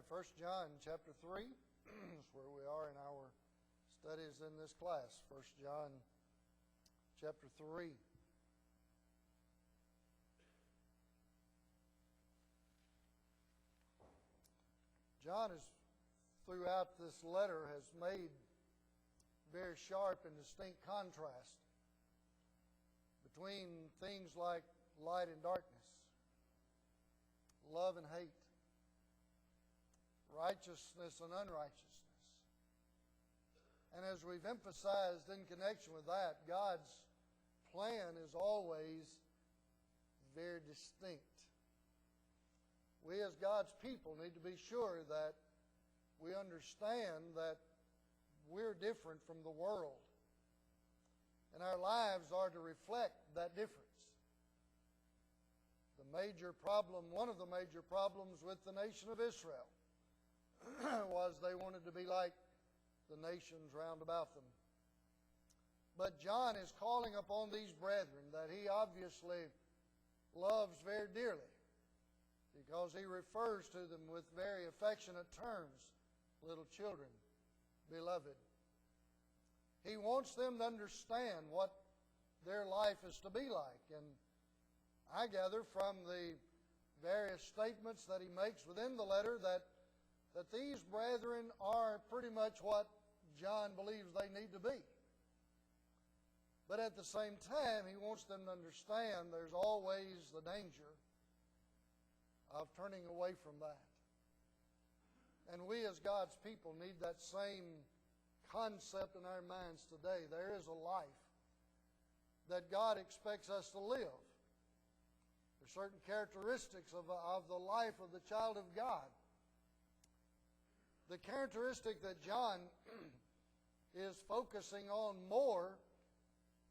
right, 1 John chapter 3 is where we are in our studies in this class. 1 John chapter 3. John is, throughout this letter, has made very sharp and distinct contrast between things like light and darkness, love and hate, righteousness and unrighteousness. And as we've emphasized in connection with that, God's plan is always very distinct. We as God's people need to be sure that we understand that we're different from the world. And our lives are to reflect that difference. One of the major problems with the nation of Israel was they wanted to be like the nations round about them. But John is calling upon these brethren that he obviously loves very dearly, because he refers to them with very affectionate terms, little children, beloved. He wants them to understand what their life is to be like. And I gather from the various statements that he makes within the letter that these brethren are pretty much what John believes they need to be. But at the same time, he wants them to understand there's always the danger of turning away from that. And we as God's people need that same concept in our minds today. There is a life that God expects us to live. There are certain characteristics of the life of the child of God. The characteristic that John is focusing on more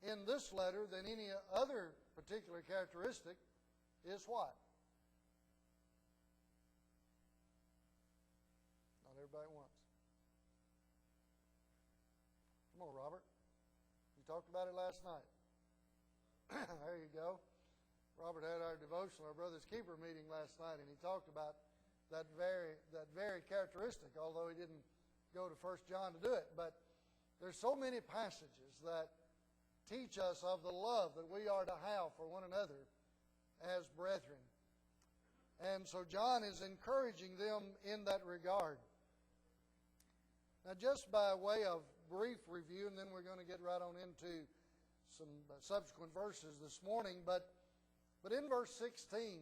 in this letter than any other particular characteristic is what? Not everybody at once. Come on, Robert. You talked about it last night. There you go. Robert had our devotional, our Brother's Keeper meeting last night, and he talked about that very characteristic, although he didn't go to 1 John to do it. But there's so many passages that teach us of the love that we are to have for one another as brethren. And so John is encouraging them in that regard. Now, just by way of brief review, and then we're going to get right on into some subsequent verses this morning, but in verse 16,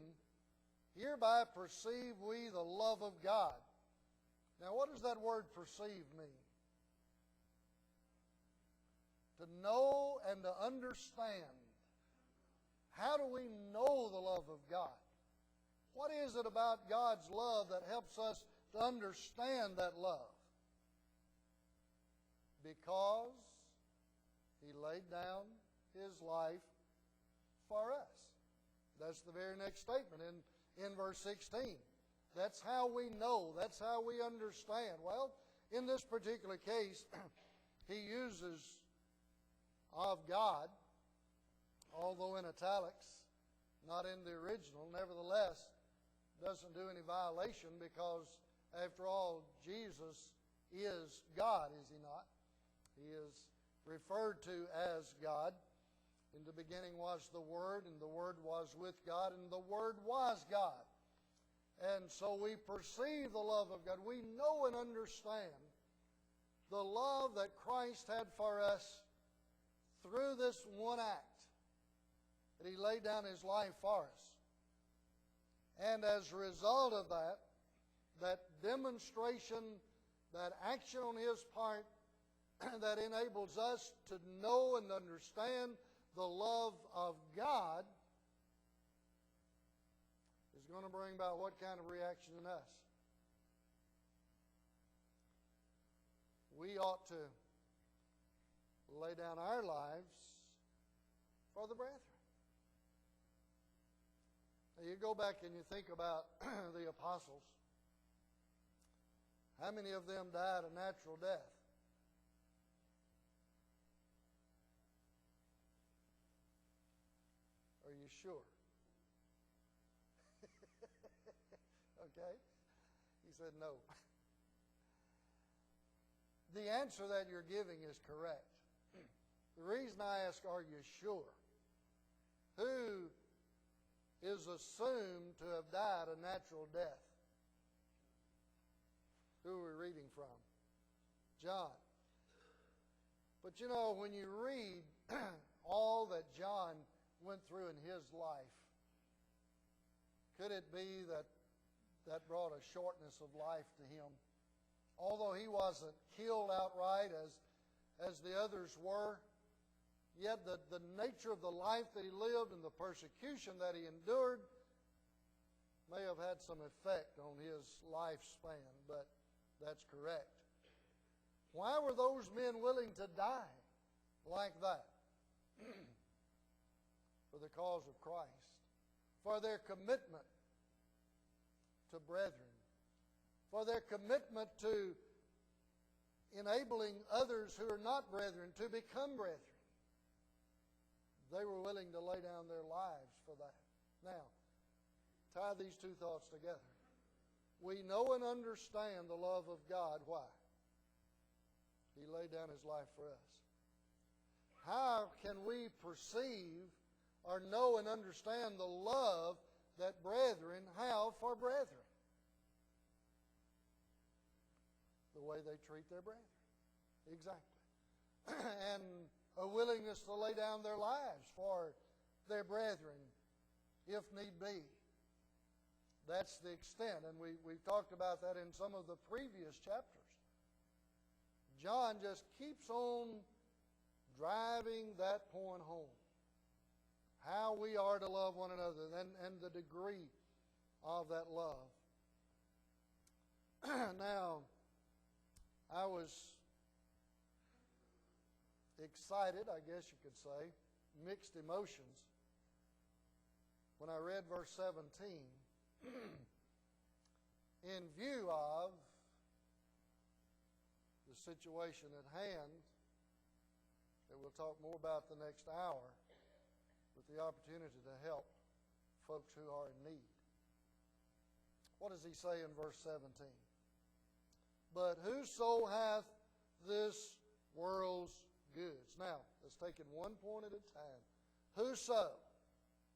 hereby perceive we the love of God. Now, what does that word perceive mean? To know and to understand. How do we know the love of God? What is it about God's love that helps us to understand that love? Because He laid down His life for us. That's the very next statement in verse 16. That's how we know. That's how we understand. Well, in this particular case, he uses of God, although in italics, not in the original. Nevertheless, doesn't do any violation, because, after all, Jesus is God, is He not? He is referred to as God. In the beginning was the Word, and the Word was with God, and the Word was God. And so we perceive the love of God. We know and understand the love that Christ had for us through this one act, that He laid down His life for us. And as a result of that demonstration, that action on His part, that enables us to know and understand the love of God, is going to bring about what kind of reaction in us? We ought to lay down our lives for the brethren. Now, you go back and you think about the apostles. How many of them died a natural death? Are you sure? Okay. He said, no. The answer that you're giving is correct. The reason I ask, are you sure? Who is assumed to have died a natural death? Who are we reading from? John. But you know, when you read all that John went through in his life, could it be that that brought a shortness of life to him? Although he wasn't killed outright as the others were, yet the nature of the life that he lived and the persecution that he endured may have had some effect on his lifespan, but that's correct. Why were those men willing to die like that? For the cause of Christ, for their commitment to brethren, for their commitment to enabling others who are not brethren to become brethren. They were willing to lay down their lives for that. Now, tie these two thoughts together. We know and understand the love of God. Why? He laid down His life for us. How can we perceive or know and understand the love that brethren have for brethren? The way they treat their brethren. Exactly. And a willingness to lay down their lives for their brethren, if need be. That's the extent, and we've talked about that in some of the previous chapters. John just keeps on driving that point home. How we are to love one another and the degree of that love. Now, I was excited, I guess you could say, mixed emotions, when I read verse 17, in view of the situation at hand that we'll talk more about the next hour, with the opportunity to help folks who are in need. What does he say in verse 17? But whoso hath this world's goods. Now, let's take it one point at a time. Whoso.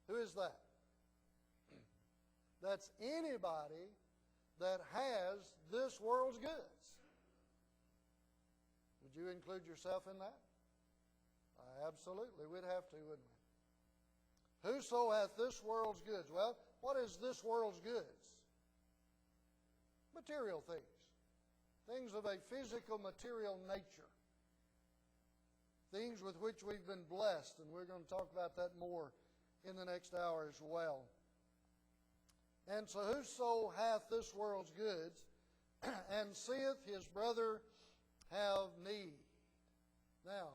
Who is that? That's anybody that has this world's goods. Would you include yourself in that? Absolutely. We'd have to, wouldn't we? Whoso hath this world's goods. Well, what is this world's goods? Material things. Things of a physical, material nature. Things with which we've been blessed, and we're going to talk about that more in the next hour as well. And so whoso hath this world's goods, and seeth his brother have need. Now,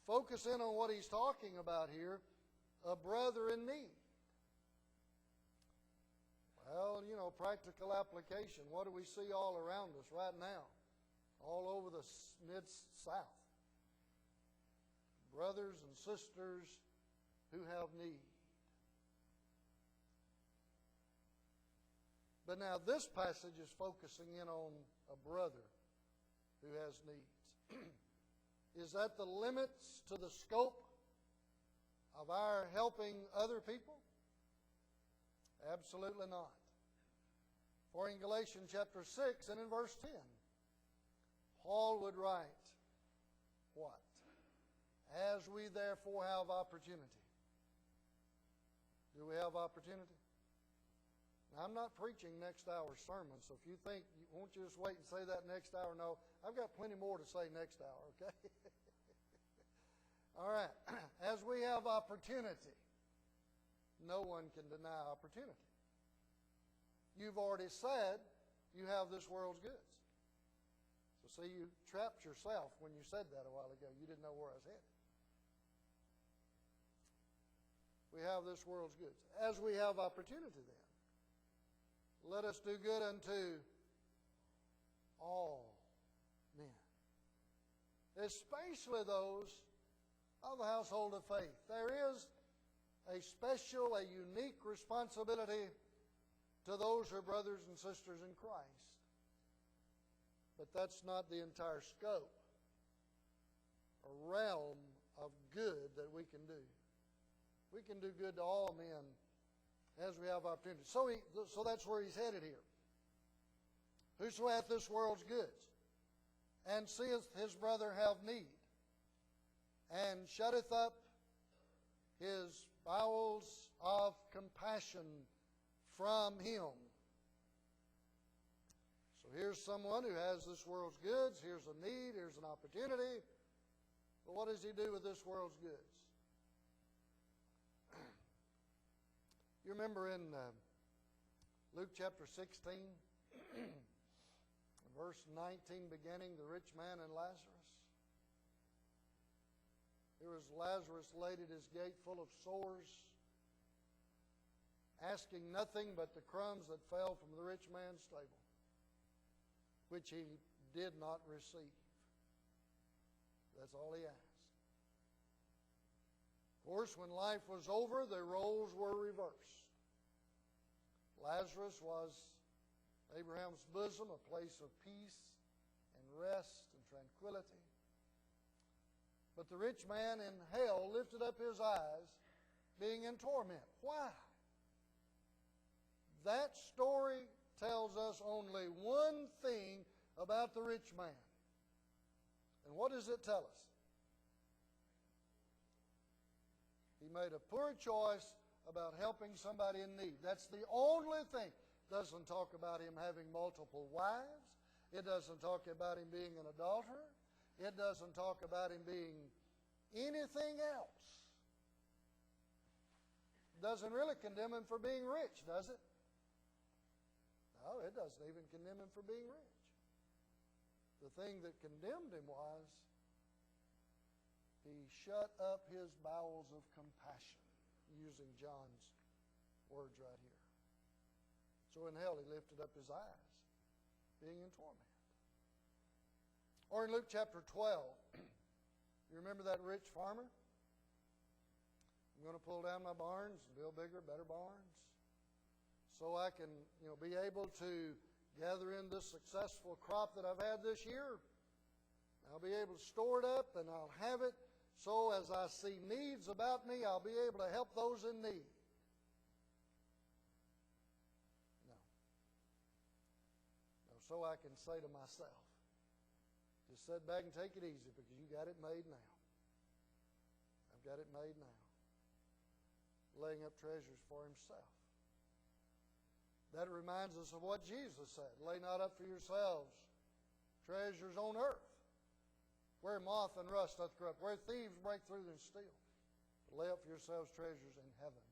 focus in on what he's talking about here, a brother in need. Well, you know, practical application. What do we see all around us right now? All over the Mid-South. Brothers and sisters who have need. But now this passage is focusing in on a brother who has needs. Is that the limits to the scope of our helping other people? Absolutely not. For in Galatians chapter 6 and in verse 10, Paul would write, what? As we therefore have opportunity. Do we have opportunity? Now, I'm not preaching next hour's sermon, so if you think, won't you just wait and say that next hour? No, I've got plenty more to say next hour, okay? All right. As we have opportunity, no one can deny opportunity. You've already said you have this world's goods. So see, you trapped yourself when you said that a while ago. You didn't know where I was headed. We have this world's goods. As we have opportunity then, let us do good unto all men, especially those of the household of faith. There is a special, a unique responsibility to those who are brothers and sisters in Christ. But that's not the entire scope or realm of good that we can do. We can do good to all men as we have opportunity. So that's where he's headed here. Whoso hath this world's goods, and seeth his brother have need, and shutteth up his bowels of compassion from him. So here's someone who has this world's goods. Here's a need. Here's an opportunity. But what does he do with this world's goods? You remember in Luke chapter 16, verse 19 beginning, the rich man and Lazarus. Here was Lazarus laid at his gate full of sores, asking nothing but the crumbs that fell from the rich man's table, which he did not receive. That's all he asked. Of course, when life was over, the roles were reversed. Lazarus was Abraham's bosom, a place of peace and rest and tranquility. But the rich man in hell lifted up his eyes, being in torment. Why? That story tells us only one thing about the rich man. And what does it tell us? He made a poor choice about helping somebody in need. That's the only thing. It doesn't talk about him having multiple wives. It doesn't talk about him being an adulterer. It doesn't talk about him being anything else. It doesn't really condemn him for being rich, does it? No, it doesn't even condemn him for being rich. The thing that condemned him was he shut up his bowels of compassion, using John's words right here. So in hell he lifted up his eyes, being in torment. Or in Luke chapter 12, you remember that rich farmer? I'm going to pull down my barns and build bigger, better barns, so I can be able to gather in this successful crop that I've had this year. I'll be able to store it up and I'll have it. So as I see needs about me, I'll be able to help those in need. No. So I can say to myself, just sit back and take it easy because you got it made now. I've got it made now. Laying up treasures for himself. That reminds us of what Jesus said. Lay not up for yourselves treasures on earth, where moth and rust doth corrupt, where thieves break through and steal. Lay up for yourselves treasures in heaven,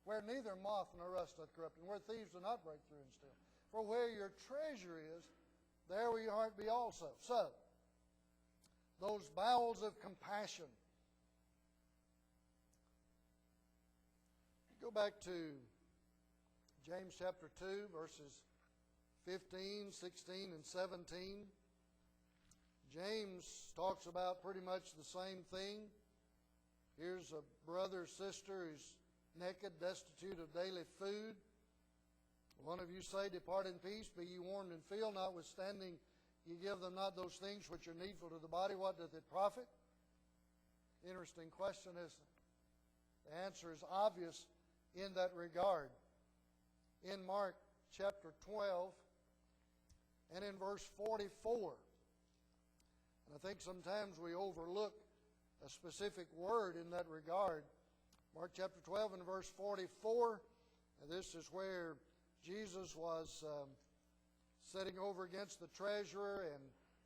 where neither moth nor rust doth corrupt, and where thieves do not break through and steal. For where your treasure is, there will your heart be also. So, those bowels of compassion. Go back to James chapter 2, verses 15, 16, and 17. James talks about pretty much the same thing. Here's a brother or sister who's naked, destitute of daily food. One of you say, depart in peace, be ye warmed and filled, notwithstanding ye give them not those things which are needful to the body. What doth it profit? Interesting question, isn't it? The answer is obvious in that regard. In Mark chapter 12 and in verse 44. And I think sometimes we overlook a specific word in that regard. Mark chapter 12 and verse 44. And this is where Jesus was sitting over against the treasurer and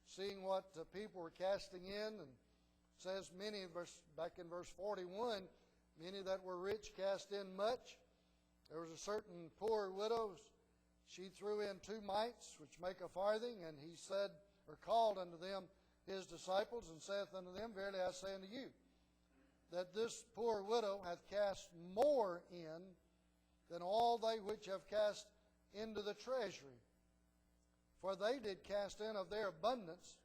seeing what the people were casting in. And it says many, back in verse 41, many that were rich cast in much. There was a certain poor widow. She threw in 2 mites, which make a farthing, and he said, or called unto them his disciples, and saith unto them, verily I say unto you, that this poor widow hath cast more in than all they which have cast into the treasury. For they did cast in of their abundance,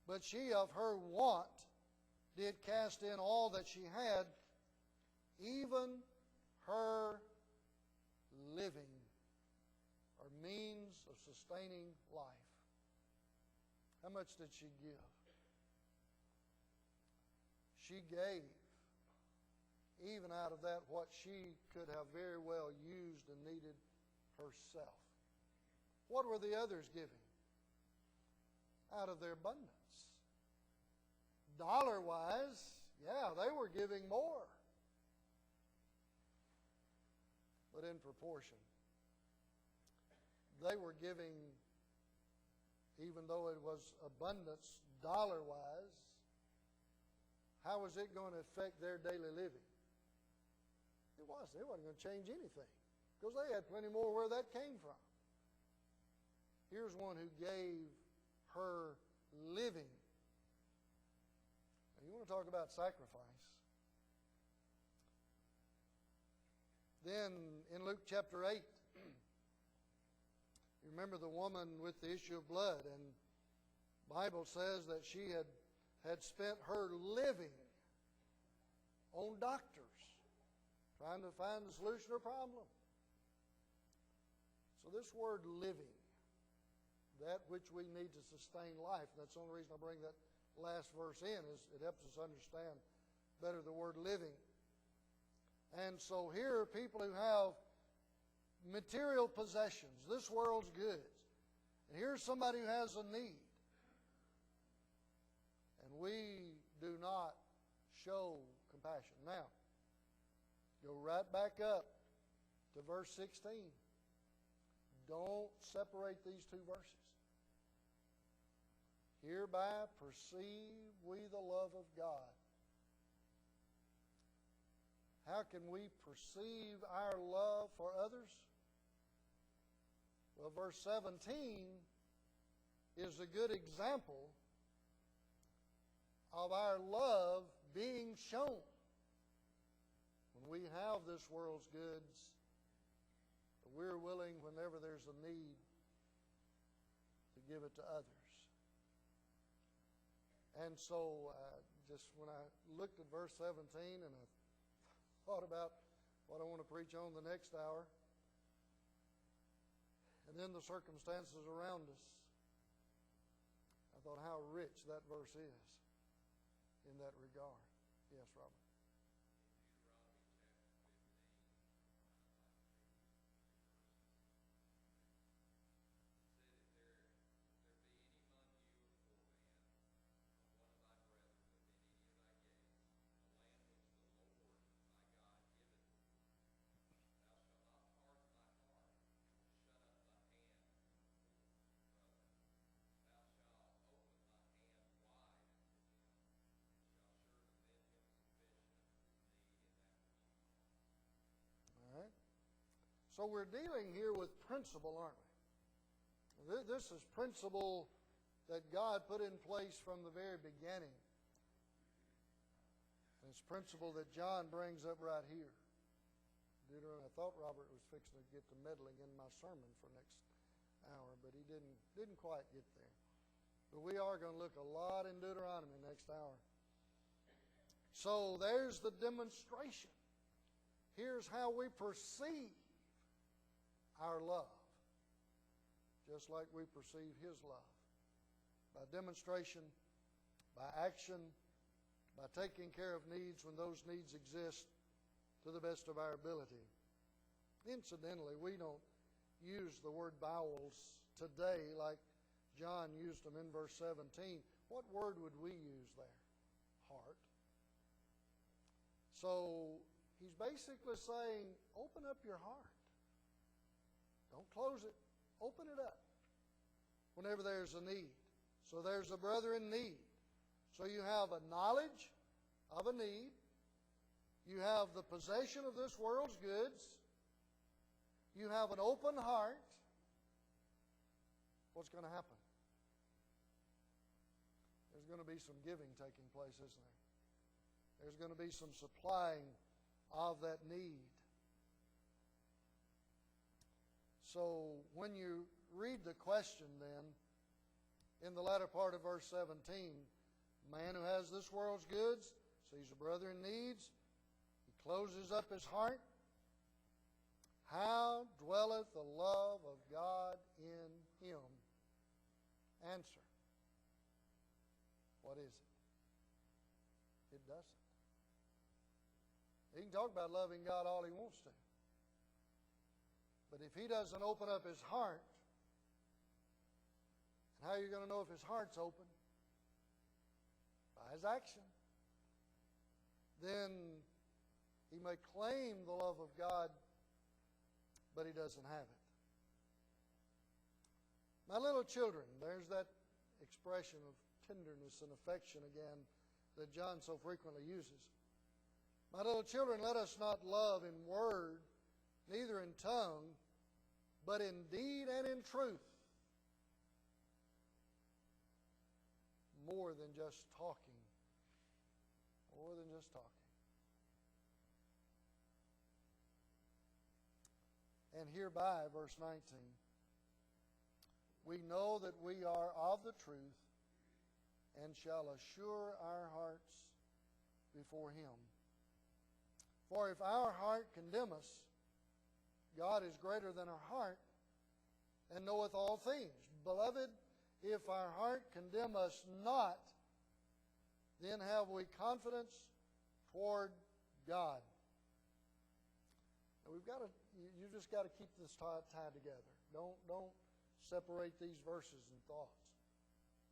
but she of her want did cast in all that she had, even her living are means of sustaining life. How much did she give? She gave, even out of that, what she could have very well used and needed herself. What were the others giving? Out of their abundance. Dollar-wise, yeah, they were giving more. But in proportion, they were giving, even though it was abundance dollar-wise, how was it going to affect their daily living? It wasn't. It wasn't going to change anything because they had plenty more where that came from. Here's one who gave her living. Now, you want to talk about sacrifice? Then in Luke chapter 8, you remember the woman with the issue of blood, and the Bible says that she had spent her living on doctors, trying to find the solution to her problem. So this word living, that which we need to sustain life, that's the only reason I bring that last verse in, is it helps us understand better the word living. And so here are people who have material possessions, this world's goods. And here's somebody who has a need. And we do not show compassion. Now, go right back up to verse 16. Don't separate these two verses. Hereby perceive we the love of God. How can we perceive our love for others? Well, verse 17 is a good example of our love being shown. When we have this world's goods, we're willing, whenever there's a need, to give it to others. And so, just when I looked at verse 17 and I thought about what I want to preach on the next hour, and then the circumstances around us, I thought how rich that verse is in that regard. Yes, Robert. So we're dealing here with principle, aren't we? This is principle that God put in place from the very beginning. And it's principle that John brings up right here. I thought Robert was fixing to get to meddling in my sermon for next hour, but he didn't quite get there. But we are going to look a lot in Deuteronomy next hour. So there's the demonstration. Here's how we perceive our love, just like we perceive His love. By demonstration, by action, by taking care of needs when those needs exist to the best of our ability. Incidentally, we don't use the word bowels today like John used them in verse 17. What word would we use there? Heart. So he's basically saying, open up your heart. Don't close it. Open it up whenever there's a need. So there's a brother in need. So you have a knowledge of a need. You have the possession of this world's goods. You have an open heart. What's going to happen? There's going to be some giving taking place, isn't there? There's going to be some supplying of that need. So when you read the question then, in the latter part of verse 17, man who has this world's goods, sees a brother in needs, he closes up his heart. How dwelleth the love of God in him? Answer. What is it? It doesn't. He can talk about loving God all he wants to. But if he doesn't open up his heart, and how are you going to know if his heart's open? By his action. Then he may claim the love of God, but he doesn't have it. My little children, there's that expression of tenderness and affection again that John so frequently uses. My little children, let us not love in word, neither in tongue, but in deed and in truth. More than just talking. More than just talking. And hereby, verse 19, we know that we are of the truth and shall assure our hearts before him. For if our heart condemn us, God is greater than our heart and knoweth all things. Beloved, if our heart condemn us not, then have we confidence toward God. Now you just got to keep this tied together. Don't separate these verses and thoughts.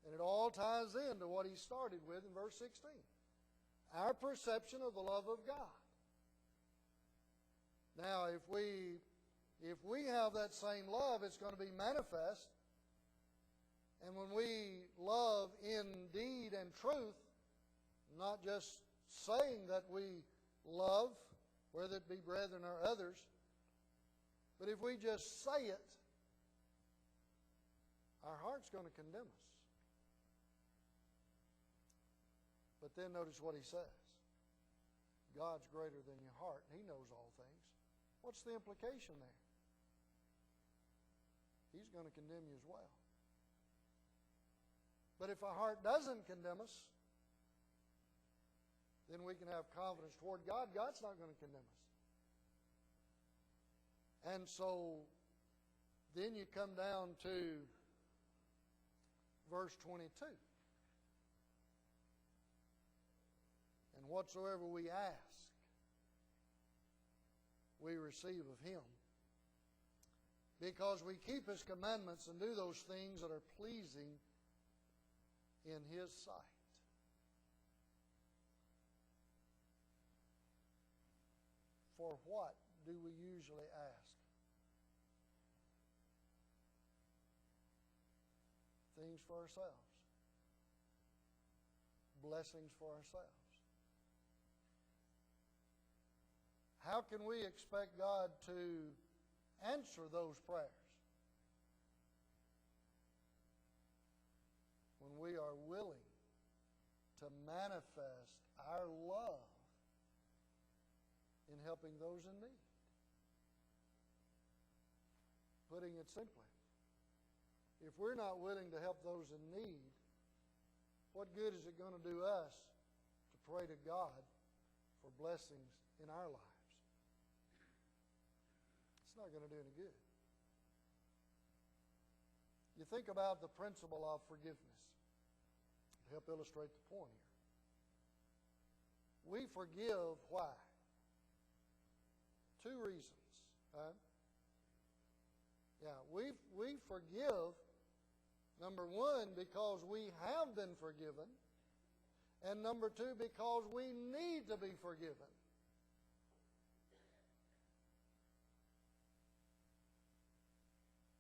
And it all ties into what he started with in verse 16. Our perception of the love of God. Now, if we have that same love, it's going to be manifest. And when we love in deed and truth, not just saying that we love, whether it be brethren or others, but if we just say it, our heart's going to condemn us. But then notice what he says. God's greater than your heart, and he knows all things. What's the implication there? He's going to condemn you as well. But if our heart doesn't condemn us, then we can have confidence toward God. God's not going to condemn us. And so then you come down to verse 22. And whatsoever we ask, we receive of him, because we keep his commandments and do those things that are pleasing in his sight. For what do we usually ask? Things for ourselves. Blessings for ourselves. How can we expect God to answer those prayers when we are willing to manifest our love in helping those in need? Putting it simply, if we're not willing to help those in need, what good is it going to do us to pray to God for blessings in our lives? It's not going to do any good. You think about the principle of forgiveness to help illustrate the point here. We forgive why? Two reasons. We forgive, number one, because we have been forgiven, and number two, because we need to be forgiven.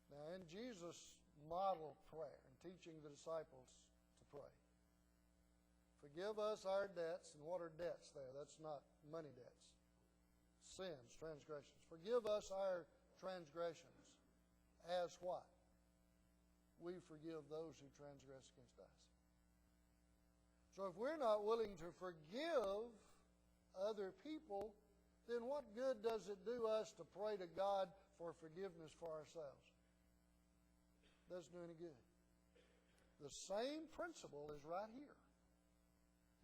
Now, in Jesus' model prayer and teaching the disciples to pray, forgive us our debts. And what are debts there? That's not money debts. Sins, transgressions. Forgive us our transgressions. As what? We forgive those who transgress against us. So if we're not willing to forgive other people, then what good does it do us to pray to God for forgiveness for ourselves? Doesn't do any good. The same principle is right here.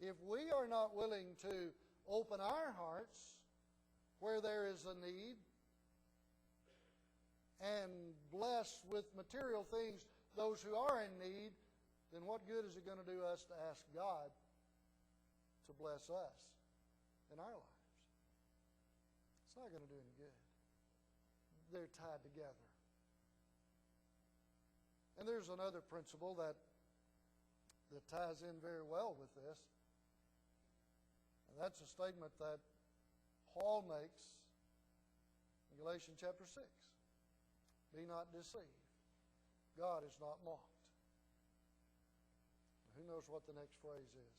If we are not willing to open our hearts where there is a need and bless with material things those who are in need, then what good is it going to do us to ask God to bless us in our lives? It's not going to do any good. They're tied together. And there's another principle that ties in very well with this. And that's a statement that Paul makes in Galatians chapter 6. Be not deceived. God is not mocked. Who knows what the next phrase is?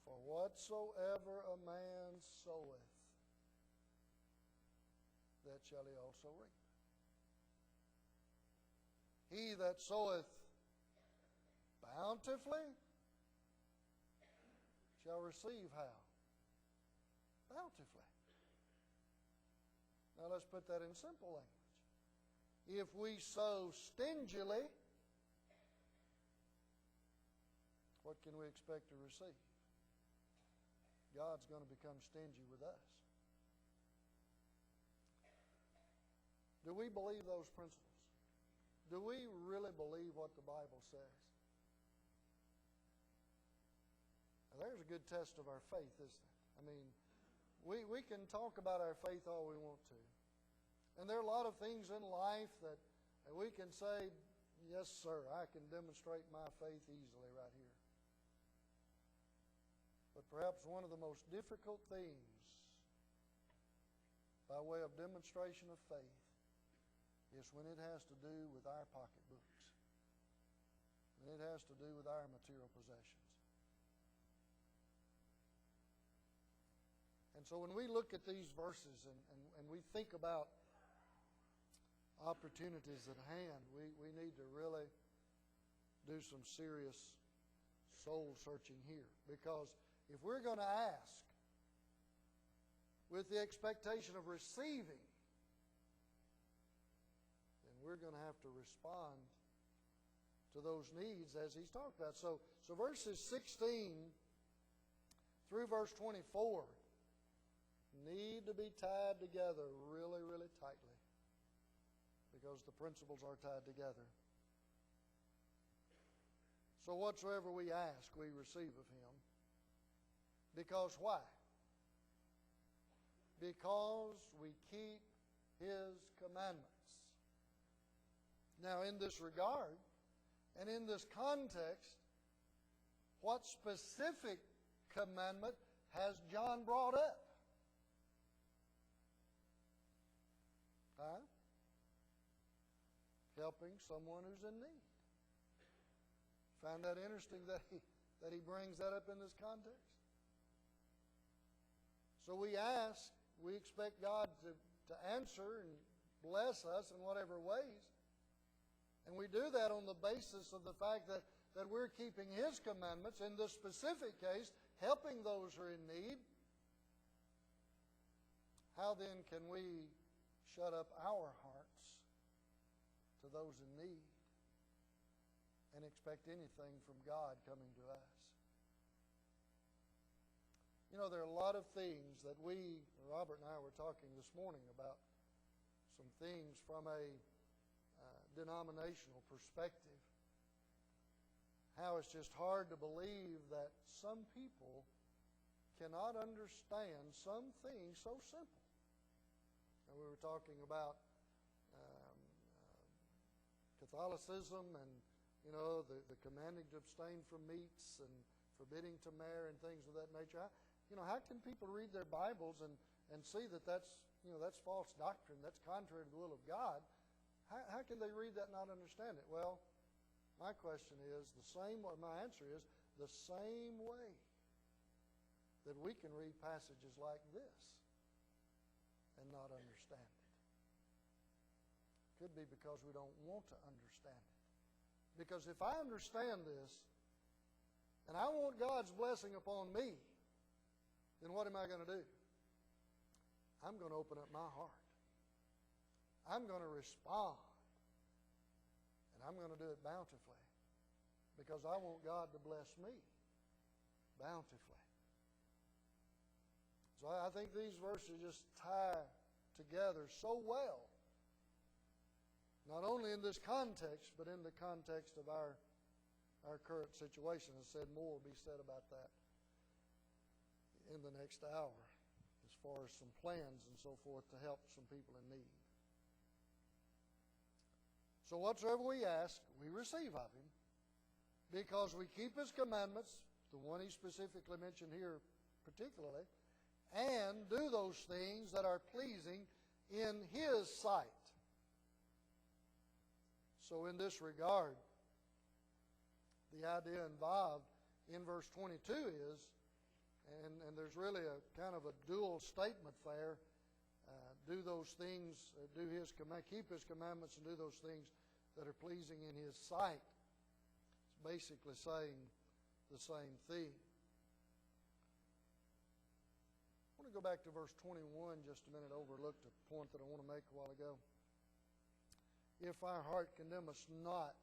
For whatsoever a man soweth, that shall he also reap. He that soweth bountifully shall receive how? Bountifully. Now let's put that in simple language. If we sow stingily, what can we expect to receive? God's going to become stingy with us. Do we believe those principles? Do we really believe what the Bible says? Now, there's a good test of our faith, isn't it? I mean, we can talk about our faith all we want to. And there are a lot of things in life that we can say, yes, sir, I can demonstrate my faith easily right here. But perhaps one of the most difficult things by way of demonstration of faith is when it has to do with our pocketbooks, when it has to do with our material possessions. And so when we look at these verses and we think about opportunities at hand, we need to really do some serious soul searching here. Because if we're going to ask with the expectation of receiving, then we're going to have to respond to those needs as he's talked about. So verses 16 through verse 24 need to be tied together really, really tightly, because the principles are tied together. So whatsoever we ask, we receive of him. Because why? Because we keep his commandments. Now, in this regard, and in this context, what specific commandment has John brought up? Huh? Helping someone who's in need. Find that interesting that he brings that up in this context? So we ask, we expect God to answer and bless us in whatever ways. And we do that on the basis of the fact that we're keeping his commandments, in this specific case, helping those who are in need. How then can we shut up our hearts to those in need and expect anything from God coming to us? You know, there are a lot of things that Robert and I were talking this morning about some things from a denominational perspective. How it's just hard to believe that some people cannot understand some things so simple. And we were talking about Catholicism and, you know, the commanding to abstain from meats and forbidding to marry and things of that nature. How can people read their Bibles and see that that's false doctrine, that's contrary to the will of God? How can they read that and not understand it? Well, my question is my answer is the same way that we can read passages like this and not understand it. Could be because we don't want to understand it. Because if I understand this and I want God's blessing upon me, then what am I going to do? I'm going to open up my heart. I'm going to respond. And I'm going to do it bountifully. Because I want God to bless me bountifully. So I think these verses just tie together so well, not only in this context, but in the context of our current situation. As I said, more will be said about that in the next hour, as far as some plans and so forth to help some people in need. So whatsoever we ask, we receive of Him, because we keep His commandments, the one He specifically mentioned here particularly, and do those things that are pleasing in His sight. So in this regard, the idea involved in verse 22 is, and there's really a kind of a dual statement there, do those things, keep His commandments and do those things that are pleasing in His sight. It's basically saying the same thing. I want to go back to verse 21 just a minute. Overlooked a point that I want to make a while ago. If our heart condemn us not,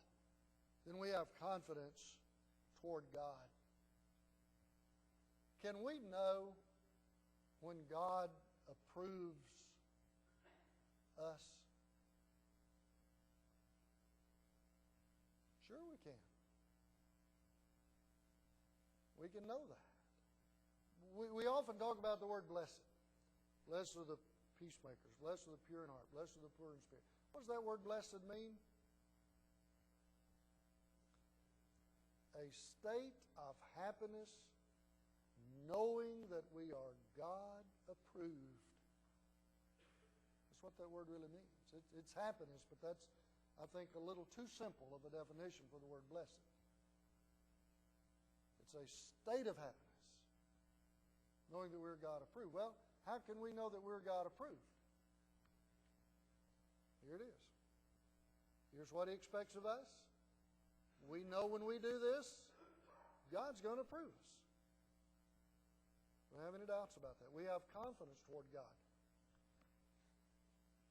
then we have confidence toward God. Can we know when God approves us? Sure we can. We can know that. We often talk about the word blessed. Blessed are the peacemakers. Blessed are the pure in heart. Blessed are the poor in spirit. What does that word blessed mean? A state of happiness, knowing that we are God approved. That's what that word really means. It's happiness, but that's, I think, a little too simple of a definition for the word blessed. It's a state of happiness, knowing that we're God approved. Well, how can we know that we're God approved? Here it is. Here's what He expects of us. We know when we do this, God's going to approve us. We don't have any doubts about that. We have confidence toward God.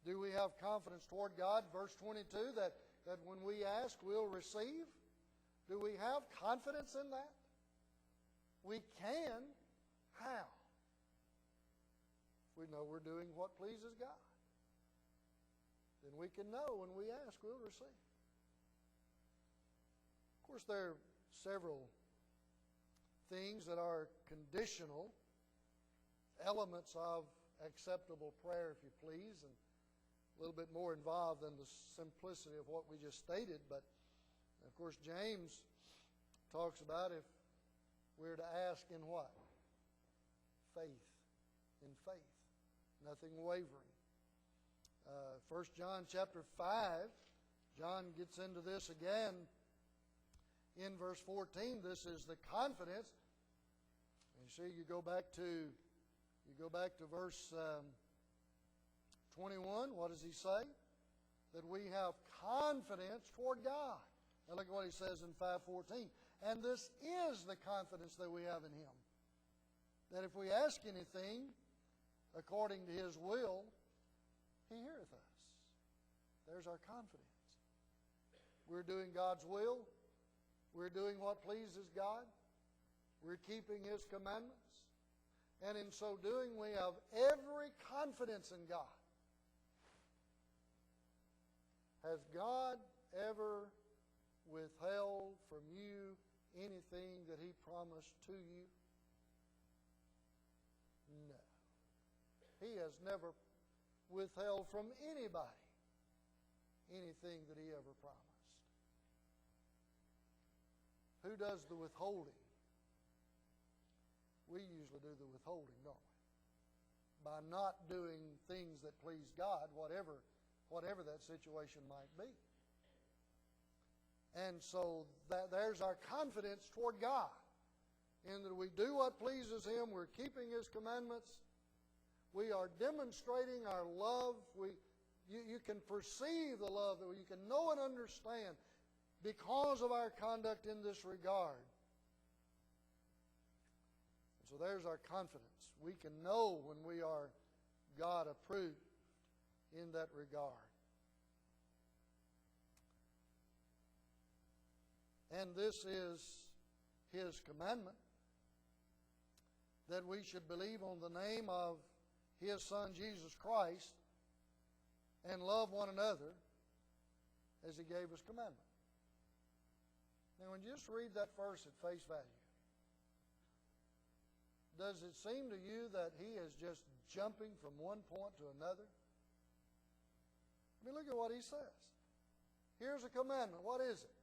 Do we have confidence toward God? Verse 22, that when we ask, we'll receive. Do we have confidence in that? We can. How? If we know we're doing what pleases God, then we can know when we ask, we'll receive. Of course, there are several things that are conditional elements of acceptable prayer, if you please, and a little bit more involved than the simplicity of what we just stated. But, of course, James talks about if we're to ask in what? Faith. In faith. Nothing wavering. 1 John chapter 5, John gets into this again in verse 14. This is the confidence. And you see, you go back to verse 21. What does he say? That we have confidence toward God. Now look at what he says in 5:14. And this is the confidence that we have in Him, that if we ask anything according to His will, He heareth us. There's our confidence. We're doing God's will. We're doing what pleases God. We're keeping His commandments. And in so doing, we have every confidence in God. Has God ever withheld from you anything that He promised to you? No. He has never withheld from anybody anything that He ever promised. Who does the withholding? We usually do the withholding, don't we? By not doing things that please God, whatever that situation might be. And so there's our confidence toward God, in that we do what pleases Him, we're keeping His commandments, we are demonstrating our love. You can perceive the love, that you can know and understand because of our conduct in this regard. And so there's our confidence. We can know when we are God approved in that regard. And this is His commandment, that we should believe on the name of His Son, Jesus Christ, and love one another as He gave us commandment. Now, when you just read that verse at face value, does it seem to you that He is just jumping from one point to another? I mean, look at what He says. Here's a commandment. What is it?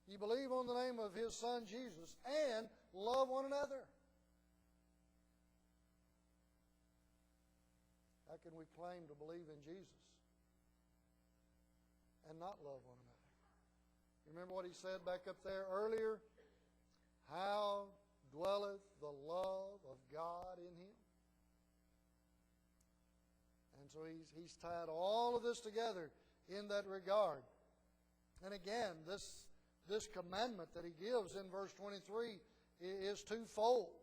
You believe on the name of His Son, Jesus, and love one another. How can we claim to believe in Jesus and not love one another? You remember what He said back up there earlier? How dwelleth the love of God in him? And so he's tied all of this together in that regard. And again, this commandment that He gives in verse 23 is twofold.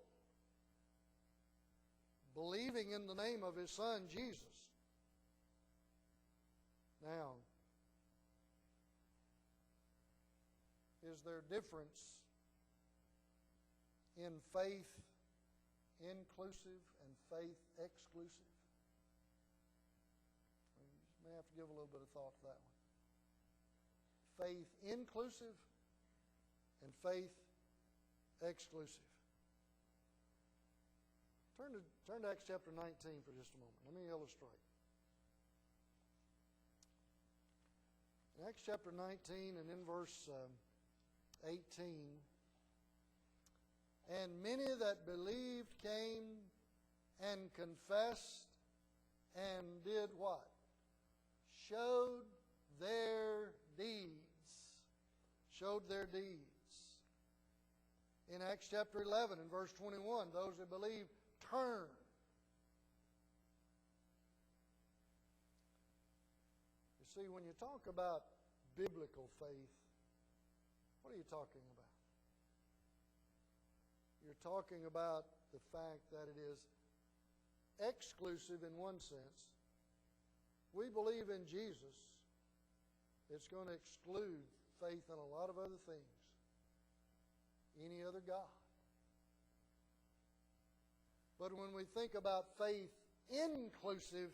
Believing in the name of His Son, Jesus. Now, is there a difference in faith inclusive and faith exclusive? You may have to give a little bit of thought to that one. Faith inclusive and faith exclusive. Turn to Acts chapter 19 for just a moment. Let me illustrate. In Acts chapter 19 and in verse 18, and many that believed came and confessed and did what? Showed their deeds. Showed their deeds. In Acts chapter 11 and verse 21, those that believed turned. You see, when you talk about biblical faith, what are you talking about? You're talking about the fact that it is exclusive in one sense. We believe in Jesus. It's going to exclude faith in a lot of other things. Any other God. But when we think about faith inclusive,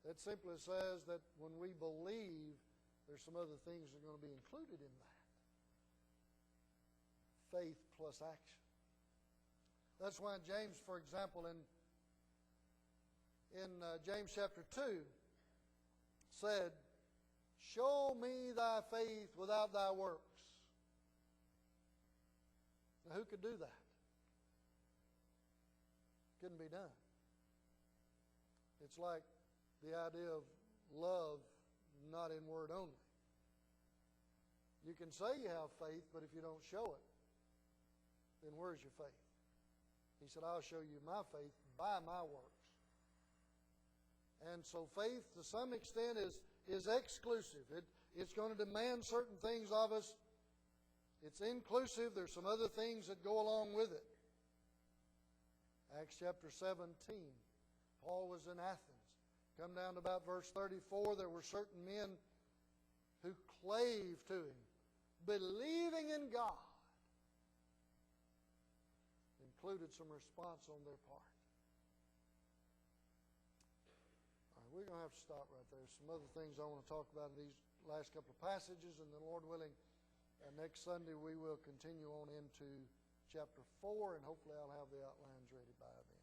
that simply says that when we believe, there's some other things that are going to be included in that. Faith plus action. That's why James, for example, in James chapter 2, said, "Show me thy faith without thy works." Now, who could do that? Couldn't be done. It's like the idea of love not in word only. You can say you have faith, but if you don't show it, then where's your faith? He said, I'll show you my faith by my works. And so faith, to some extent, is exclusive. It's going to demand certain things of us. It's inclusive. There's some other things that go along with it. Acts chapter 17. Paul was in Athens. Come down to about verse 34. There were certain men who clave to him, believing in God. Included some response on their part. All right, we're going to have to stop right there. Some other things I want to talk about in these last couple of passages, and then Lord willing, next Sunday we will continue on into chapter 4, and hopefully I'll have the outlines ready by then.